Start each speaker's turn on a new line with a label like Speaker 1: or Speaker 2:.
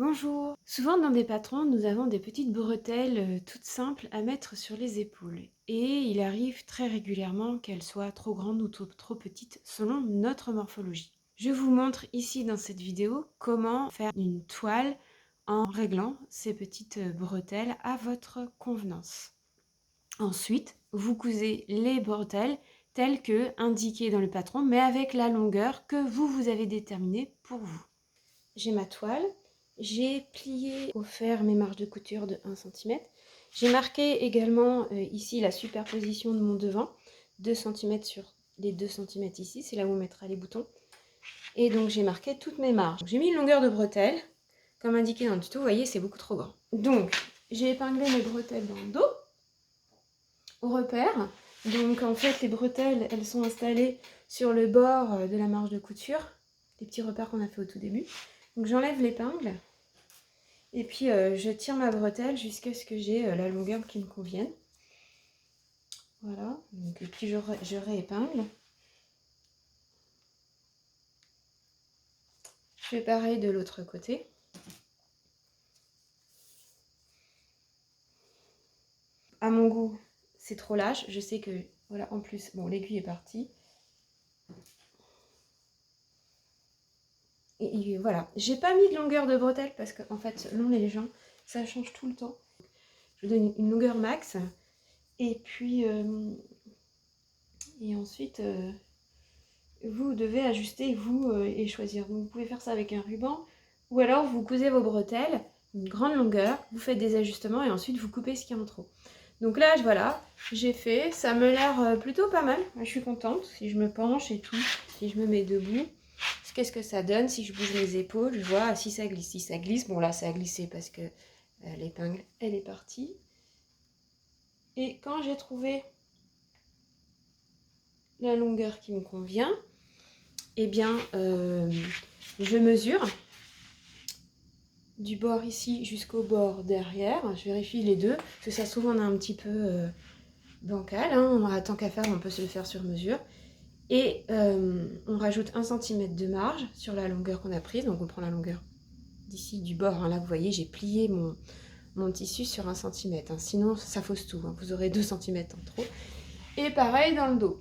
Speaker 1: Bonjour! Souvent dans des patrons, nous avons des petites bretelles toutes simples à mettre sur les épaules. Et il arrive très régulièrement qu'elles soient trop grandes ou trop petites selon notre morphologie. Je vous montre ici dans cette vidéo comment faire une toile en réglant ces petites bretelles à votre convenance. Ensuite, vous cousez les bretelles telles que indiquées dans le patron, mais avec la longueur que vous avez déterminée pour vous. J'ai ma toile. J'ai plié au fer mes marges de couture de 1 cm. J'ai marqué également ici la superposition de mon devant, 2 cm sur les 2 cm ici, c'est là où on mettra les boutons. Et donc j'ai marqué toutes mes marges. J'ai mis une longueur de bretelle, comme indiqué dans le tuto, vous voyez c'est beaucoup trop grand. Donc j'ai épinglé mes bretelles dans le dos, au repère. Donc en fait les bretelles elles sont installées sur le bord de la marge de couture, les petits repères qu'on a fait au tout début. Donc j'enlève l'épingle. Et puis je tire ma bretelle jusqu'à ce que j'ai la longueur qui me convienne. Voilà, donc, et puis je réépingle. Je fais pareil de l'autre côté. À mon goût, c'est trop lâche. Je sais que, voilà, en plus, bon, l'aiguille est partie. Et voilà, j'ai pas mis de longueur de bretelle parce qu'en fait, selon les gens, ça change tout le temps. Je donne une longueur max. Et puis, et ensuite, vous devez ajuster vous et choisir. Donc, vous pouvez faire ça avec un ruban ou alors vous cousez vos bretelles, une grande longueur, vous faites des ajustements et ensuite vous coupez ce qu'il y a en trop. Donc là, voilà, j'ai fait, ça me l'air plutôt pas mal. Je suis contente si je me penche et tout, si je me mets debout. Qu'est-ce que ça donne si je bouge mes épaules? Je vois si ça glisse. Si ça glisse, bon là ça a glissé parce que l'épingle elle est partie. Et quand j'ai trouvé la longueur qui me convient, eh bien je mesure du bord ici jusqu'au bord derrière. Je vérifie les deux parce que ça se trouve on a un petit peu bancal, hein. Tant qu'à faire on peut se le faire sur mesure. Et on rajoute 1 cm de marge sur la longueur qu'on a prise. Donc on prend la longueur d'ici du bord, hein. Là vous voyez j'ai plié mon tissu sur 1 cm, hein. Sinon ça fausse tout, hein. Vous aurez 2 cm en trop. Et pareil dans le dos.